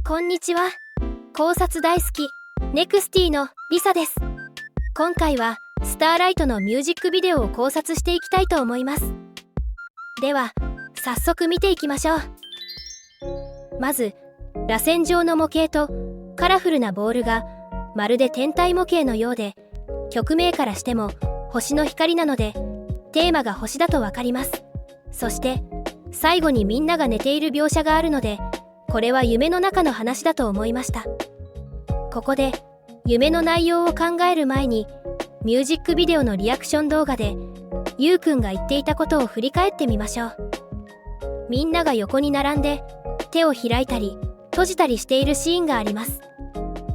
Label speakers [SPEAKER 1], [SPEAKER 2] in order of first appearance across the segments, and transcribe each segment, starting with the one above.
[SPEAKER 1] こんにちは。考察大好きネクスティのリサです。今回はスターライトのミュージックビデオを考察していきたいと思います。では早速見ていきましょう。まず螺旋状の模型とカラフルなボールがまるで天体模型のようで、曲名からしても星の光なのでテーマが星だとわかります。そして最後にみんなが寝ている描写があるので、これは夢の中の話だと思いました。ここで夢の内容を考える前にミュージックビデオのリアクション動画でゆうくんが言っていたことを振り返ってみましょう。みんなが横に並んで手を開いたり閉じたりしているシーンがあります。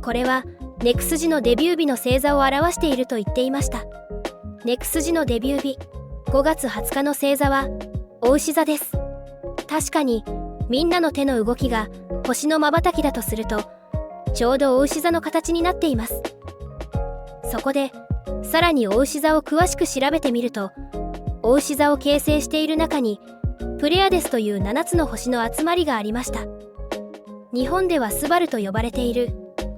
[SPEAKER 1] これはネクスジのデビュー日の星座を表していると言っていました。ネクスジのデビュー日5月20日の星座は牡牛座です。確かにみんなの手の動きが星の瞬きだとするとちょうど牡牛座の形になっています。そこでさらに牡牛座を詳しく調べてみると、牡牛座を形成している中にプレアデスという7つの星の集まりがありました。日本ではスバルと呼ばれている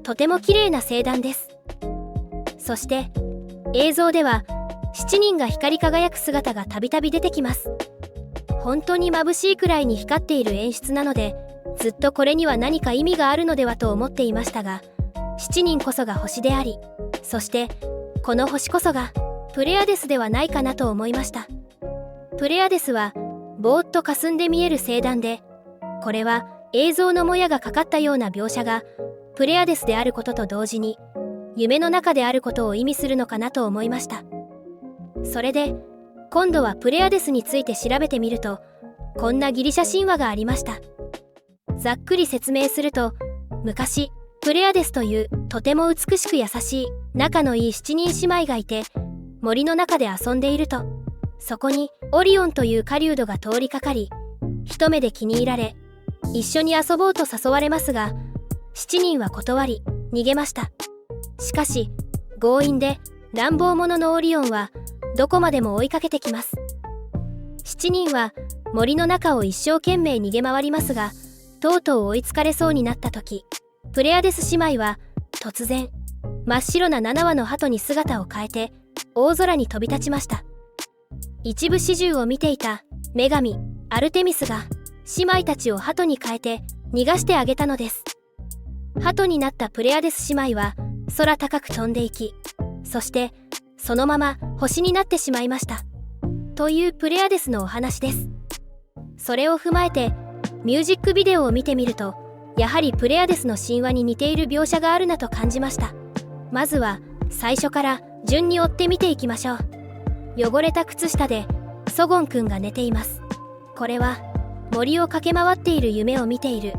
[SPEAKER 1] とても綺麗な星団です。そして映像では7人が光り輝く姿がたびたび出てきます。本当に眩しいくらいに光っている演出なので、ずっとこれには何か意味があるのではと思っていましたが、7人こそが星であり、そしてこの星こそがプレアデスではないかなと思いました。プレアデスはぼーっと霞んで見える星団で、これは映像のもやがかかったような描写がプレアデスであることと同時に夢の中であることを意味するのかなと思いました。それで今度はプレアデスについて調べてみると、こんなギリシャ神話がありました。ざっくり説明すると、昔プレアデスというとても美しく優しい仲のいい7人姉妹がいて、森の中で遊んでいると、そこにオリオンという狩人が通りかかり、一目で気に入られ一緒に遊ぼうと誘われますが、7人は断り逃げました。しかし強引で乱暴者のオリオンはどこまでも追いかけてきます。7人は森の中を一生懸命逃げ回りますが、とうとう追いつかれそうになった時、プレアデス姉妹は突然真っ白な7羽の鳩に姿を変えて大空に飛び立ちました。一部始終を見ていた女神アルテミスが姉妹たちを鳩に変えて逃がしてあげたのです。鳩になったプレアデス姉妹は空高く飛んでいき、そしてそのまま星になってしまいましたというプレアデスのお話です。それを踏まえてミュージックビデオを見てみると、やはりプレアデスの神話に似ている描写があるなと感じました。まずは最初から順に追って見ていきましょう。汚れた靴下でソゴンくんが寝ています。これは森を駆け回っている夢を見ている、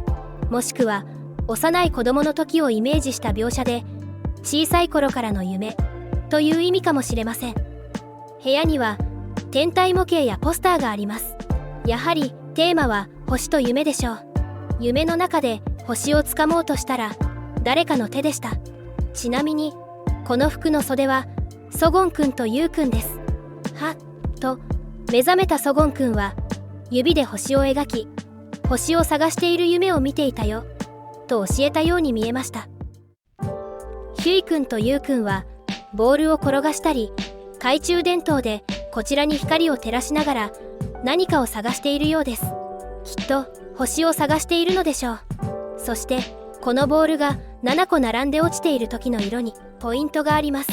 [SPEAKER 1] もしくは幼い子供の時をイメージした描写で、小さい頃からの夢という意味かもしれません。部屋には天体模型やポスターがあります。やはりテーマは星と夢でしょう。夢の中で星をつかもうとしたら誰かの手でした。ちなみにこの服の袖はソゴンくんとユウくんです。はっと目覚めたソゴンくんは指で星を描き、星を探している夢を見ていたよと教えたように見えました。ヒュイくんとユウくんはボールを転がしたり、懐中電灯でこちらに光を照らしながら何かを探しているようです。きっと星を探しているのでしょう。そしてこのボールが7個並んで落ちている時の色にポイントがあります。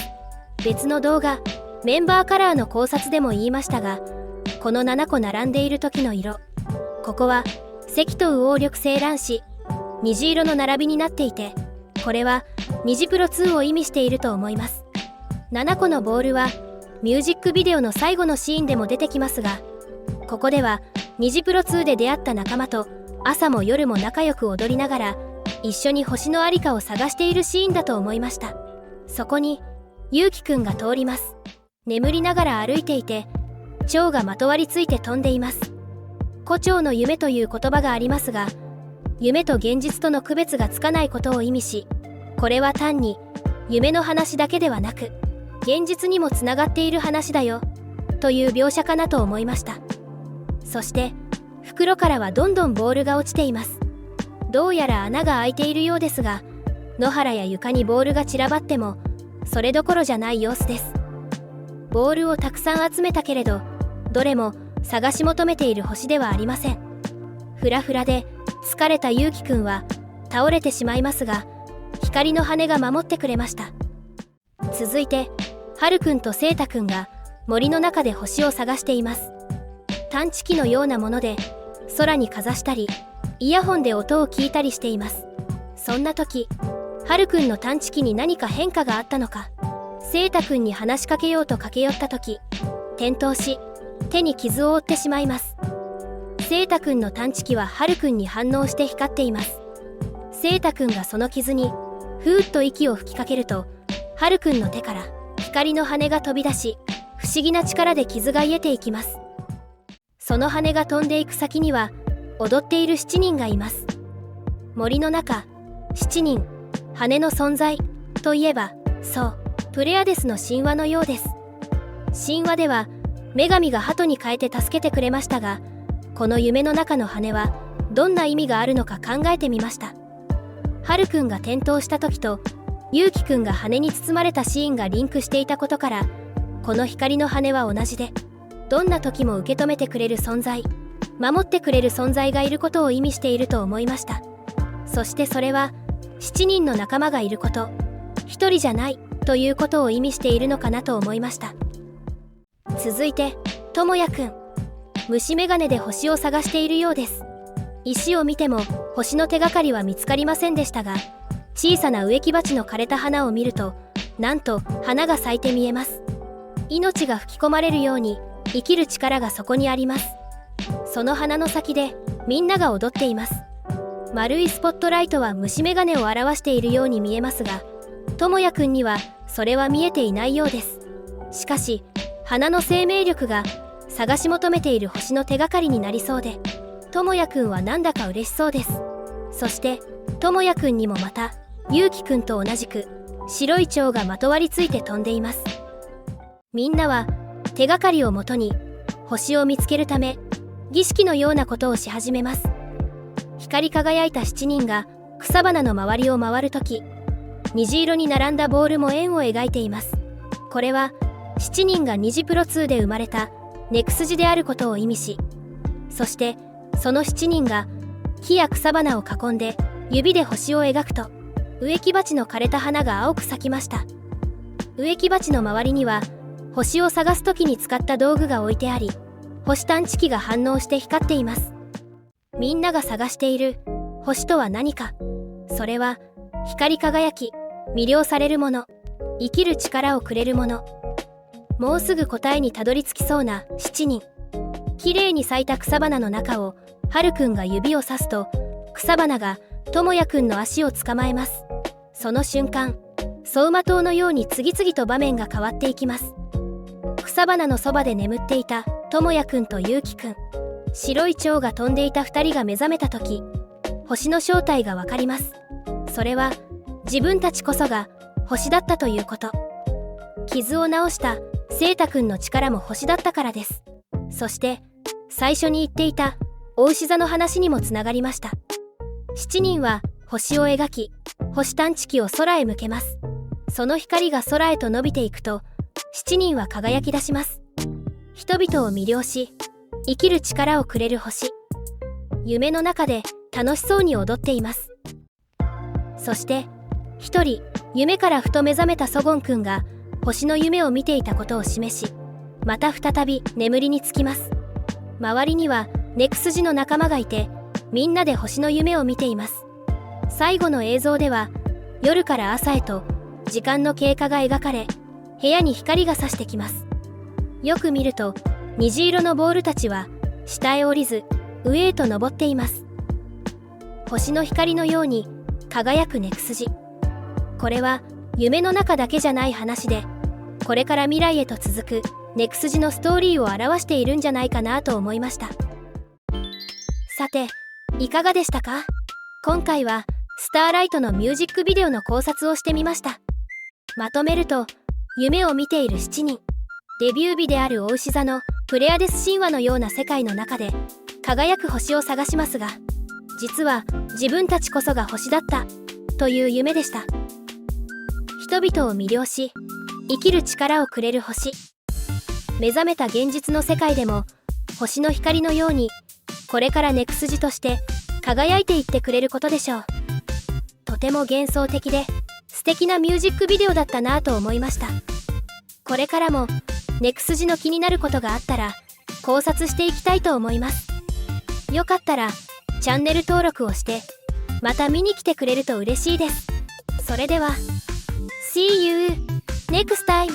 [SPEAKER 1] 別の動画メンバーカラーの考察でも言いましたが、この7個並んでいる時の色、ここは赤と羽黄緑青卵子虹色の並びになっていて、これはニジプロ2を意味していると思います。7個のボールはミュージックビデオの最後のシーンでも出てきますが、ここではニジプロ2で出会った仲間と朝も夜も仲良く踊りながら一緒に星のありかを探しているシーンだと思いました。そこにユウキくんが通ります。眠りながら歩いていて、蝶がまとわりついて飛んでいます。胡蝶の夢という言葉がありますが、夢と現実との区別がつかないことを意味し、これは単に夢の話だけではなく現実にもつながっている話だよという描写かなと思いました。そして袋からはどんどんボールが落ちています。どうやら穴が開いているようですが、野原や床にボールが散らばってもそれどころじゃない様子です。ボールをたくさん集めたけれど、どれも探し求めている星ではありません。フラフラで疲れたゆうきくんは倒れてしまいますが、光の羽が守ってくれました。続いてはるくんとせいたくんが森の中で星を探しています。探知機のようなもので空にかざしたり、イヤホンで音を聞いたりしています。そんな時、はるくんの探知機に何か変化があったのか、せいたくんに話しかけようと駆け寄った時、転倒し手に傷を負ってしまいます。せいたくんの探知機ははるくんに反応して光っています。せいたくんがその傷にふーっと息を吹きかけると、はるくんの手から光の羽が飛び出し、不思議な力で傷が癒えていきます。その羽が飛んでいく先には踊っている7人がいます。森の中、7人、羽の存在といえば、そうプレアデスの神話のようです。神話では女神が鳩に変えて助けてくれましたが、この夢の中の羽はどんな意味があるのか考えてみました。はるくんが転倒した時とゆうきくんが羽に包まれたシーンがリンクしていたことから、この光の羽は同じで、どんな時も受け止めてくれる存在、守ってくれる存在がいることを意味していると思いました。そしてそれは7人の仲間がいること、一人じゃないということを意味しているのかなと思いました。続いてともやくん、虫眼鏡で星を探しているようです。石を見ても星の手がかりは見つかりませんでしたが、小さな植木鉢の枯れた花を見ると、なんと花が咲いて見えます。命が吹き込まれるように生きる力がそこにあります。その花の先でみんなが踊っています。丸いスポットライトは虫眼鏡を表しているように見えますが、ともやくんにはそれは見えていないようです。しかし花の生命力が探し求めている星の手がかりになりそうで、ともやくんはなんだか嬉しそうです。そしてともやくんにもまたゆうきくんと同じく白い蝶がまとわりついて飛んでいます。みんなは手がかりをもとに星を見つけるため儀式のようなことをし始めます。光り輝いた7人が草花の周りを回るとき、虹色に並んだボールも円を描いています。これは7人が虹プロ2で生まれたネクスジであることを意味し、そしてその7人が木や草花を囲んで指で星を描くと、植木鉢の枯れた花が青く咲きました。植木鉢の周りには星を探す時に使った道具が置いてあり、星探知機が反応して光っています。みんなが探している星とは何か、それは光り輝き魅了されるもの、生きる力をくれるもの。もうすぐ答えにたどり着きそうな7人。きれいに咲いた草花の中をはるくんが指をさすと、草花がともやくんの足を捕まえます。その瞬間、走馬灯のように次々と場面が変わっていきます。草花のそばで眠っていたともやくんとゆうきくん、白い蝶が飛んでいた2人が目覚めた時、星の正体がわかります。それは自分たちこそが星だったということ。傷を治したせいたくんの力も星だったからです。そして最初に言っていたお牛座の話にもつながりました。7人は星を描き、星探知機を空へ向けます。その光が空へと伸びていくと、7人は輝き出します。人々を魅了し、生きる力をくれる星。夢の中で楽しそうに踊っています。そして一人、夢からふと目覚めたソゴンくんが星の夢を見ていたことを示し、また再び眠りにつきます。周りにはネクスジの仲間がいて、みんなで星の夢を見ています。最後の映像では夜から朝へと時間の経過が描かれ、部屋に光が差してきます。よく見ると虹色のボールたちは下へ降りず上へと登っています。星の光のように輝くネクスジ。これは夢の中だけじゃない話で、これから未来へと続くネクスジのストーリーを表しているんじゃないかなと思いました。さて、いかがでしたか？今回はスターライトのミュージックビデオの考察をしてみました。まとめると、夢を見ている7人、デビュー日であるお牛座のプレアデス神話のような世界の中で輝く星を探しますが、実は自分たちこそが星だったという夢でした。人々を魅了し、生きる力をくれる星。目覚めた現実の世界でも星の光のように、これからネクスジとして輝いていってくれることでしょう。とても幻想的で素敵なミュージックビデオだったなぁと思いました。これからもネクスジの気になることがあったら考察していきたいと思います。よかったらチャンネル登録をしてまた見に来てくれると嬉しいです。それでは See you next time!